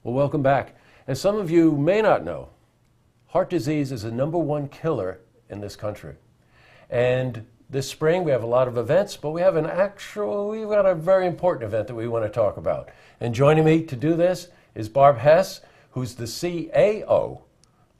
Well, welcome back. As some of you may not know, heart disease is the #1 killer in this country. And this spring we have a lot of events, but we've got a very important event that we want to talk about. And joining me to do this is Barb Hess, who's the CAO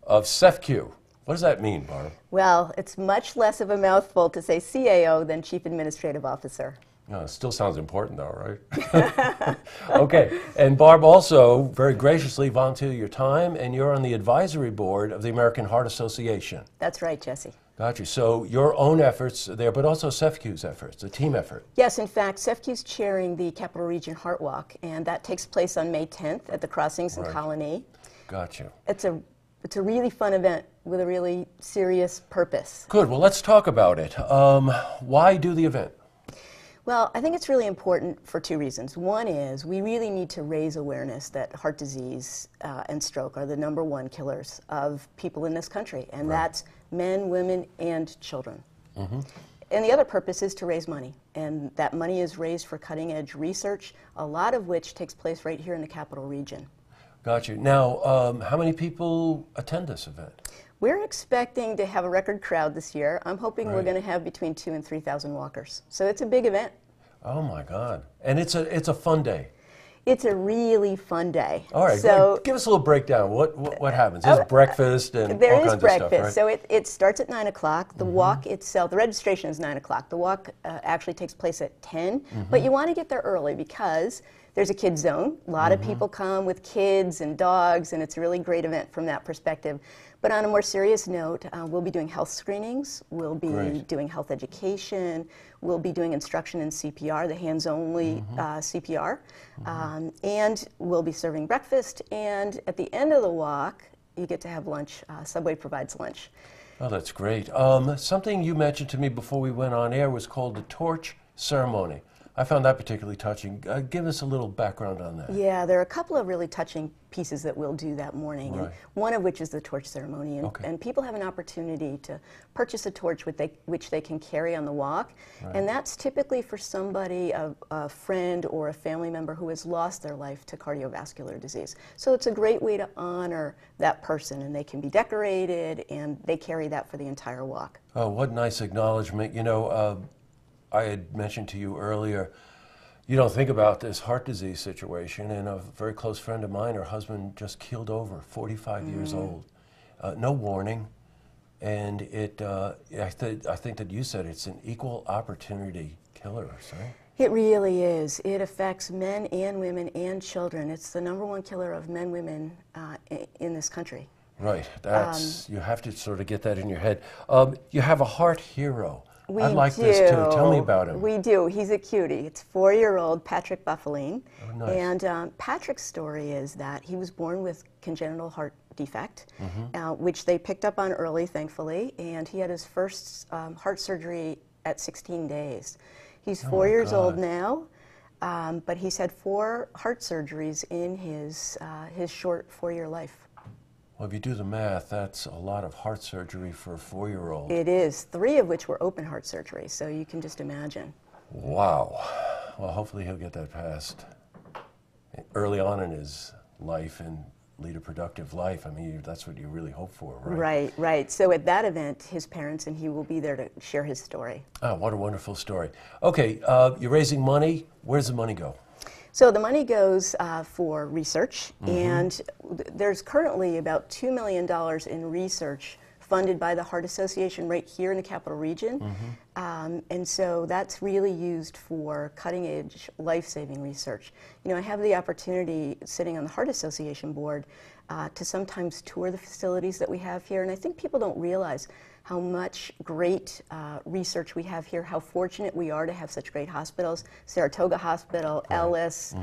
of CEFCU. What does that mean, Barb? Well, it's much less of a mouthful to say CAO than Chief Administrative Officer. It still sounds important though, right? Okay, and Barb also very graciously volunteered your time, and you're on the advisory board of the American Heart Association. That's right, Jesse. Got you. So your own efforts there, but also CEFCU's efforts, a team effort. Yes, in fact, CEFCU's chairing the Capital Region Heart Walk, and that takes place on May 10th at the Crossings in Colony. Got you. It's a really fun event with a really serious purpose. Good. Well, let's talk about it. Why do the event? Well, I think it's really important for two reasons. One is we really need to raise awareness that heart disease and stroke are the #1 killers of people in this country, and that's men, women, and children. Mm-hmm. And the other purpose is to raise money, and that money is raised for cutting-edge research, a lot of which takes place right here in the Capital Region. Got you. Now, how many people attend this event? We're expecting to have a record crowd this year. I'm hoping we're going to have between 2,000 and 3,000 walkers. So it's a big event. Oh my God! And it's a fun day. It's a really fun day. All right, so give us a little breakdown. What happens? There's breakfast and there all is kinds breakfast. of stuff, right? So it starts at 9 o'clock. The walk itself, the registration is 9 o'clock. The walk actually takes place at 10. But you want to get there early because there's a kids zone. A lot of people come with kids and dogs, and it's a really great event from that perspective. But on a more serious note, we'll be doing health screenings, we'll be doing health education, we'll be doing instruction in CPR, the hands-only CPR, and we'll be serving breakfast, and at the end of the walk, you get to have lunch. Subway provides lunch. Oh, that's great. Something you mentioned to me before we went on air was called the torch ceremony. I found that particularly touching. Give us a little background on that. Yeah, there are a couple of really touching pieces that we'll do that morning, and one of which is the torch ceremony. And people have an opportunity to purchase a torch which they can carry on the walk. And that's typically for somebody, a friend or a family member who has lost their life to cardiovascular disease. So it's a great way to honor that person, and they can be decorated, and they carry that for the entire walk. Oh, what nice acknowledgement. You know, I had mentioned to you earlier, you don't think about this heart disease situation, and a very close friend of mine, her husband just keeled over, 45 years old. No warning, and I think that you said it's an equal opportunity killer, right? It really is. It affects men and women and children. It's the #1 killer of men, women in this country. Right, you have to sort of get that in your head. You have a heart hero. I like this too. Tell me about him. We do. He's a cutie. It's 4-year-old Patrick Buffaline. Oh, nice. And Patrick's story is that he was born with congenital heart defect, which they picked up on early, thankfully, and he had his first heart surgery at 16 days. He's 4 years old now, but he's had 4 heart surgeries in his short 4-year life. Well, if you do the math, that's a lot of heart surgery for a 4-year-old. It is, 3 of which were open heart surgery, so you can just imagine. Wow. Well, hopefully he'll get that passed early on in his life and lead a productive life. I mean, that's what you really hope for, right? Right, right. So at that event, his parents and he will be there to share his story. Oh, what a wonderful story. Okay, you're raising money. Where does the money go? So the money goes for research, and there's currently about $2 million in research funded by the Heart Association right here in the Capital Region. And so that's really used for cutting-edge, life-saving research. You know, I have the opportunity, sitting on the Heart Association board, to sometimes tour the facilities that we have here, and I think people don't realize how much great research we have here, how fortunate we are to have such great hospitals, Saratoga Hospital, Ellis,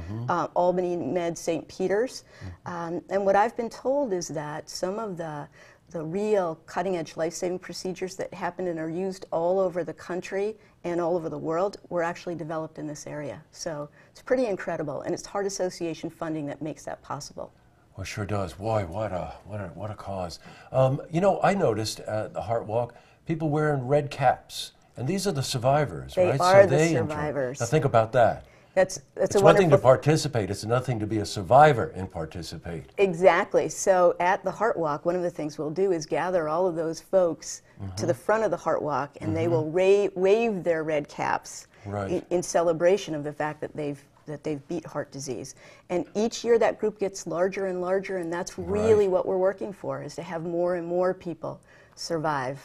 Albany Med, St. Peter's. And what I've been told is that some of the real cutting-edge life-saving procedures that happen and are used all over the country and all over the world were actually developed in this area. So it's pretty incredible, and it's Heart Association funding that makes that possible. Well, sure does. Boy, what a cause. You know, I noticed at the Heart Walk, people wearing red caps, and these are the survivors, they right? Are the survivors. Now think about that. It's It's one thing to participate, it's another thing to be a survivor and participate. Exactly. So at the Heart Walk, one of the things we'll do is gather all of those folks to the front of the Heart Walk, and they will wave their red caps in celebration of the fact that they've beat heart disease. And each year that group gets larger and larger, and that's really what we're working for, is to have more and more people survive.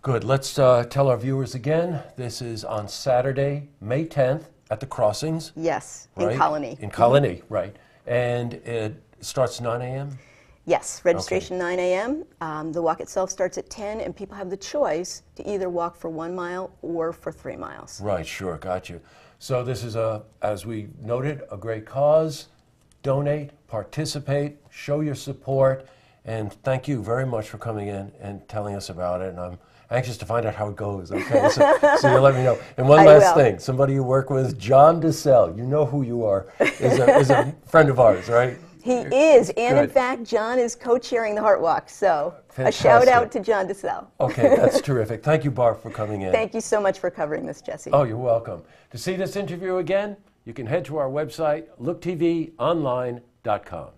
Good. Let's tell our viewers again, this is on Saturday, May 10th at the Crossings. Yes, right? in Colony. In Colony, right. And it starts 9 a.m.? Yes, registration 9 a.m. The walk itself starts at 10, and people have the choice to either walk for 1 mile or for 3 miles. Right, sure, got you. So this is, as we noted, a great cause. Donate, participate, show your support, and thank you very much for coming in and telling us about it. And I'm anxious to find out how it goes. Okay, so you'll let me know. And one last thing, somebody you work with, John DeSalle, you know who you are, is a friend of ours, right? He is, and in fact, John is co-chairing the Heart Walk, so Fantastic. A shout out to John DeSalle. Okay, that's terrific. Thank you, Barb, for coming in. Thank you so much for covering this, Jesse. Oh, you're welcome. To see this interview again, you can head to our website, looktvonline.com.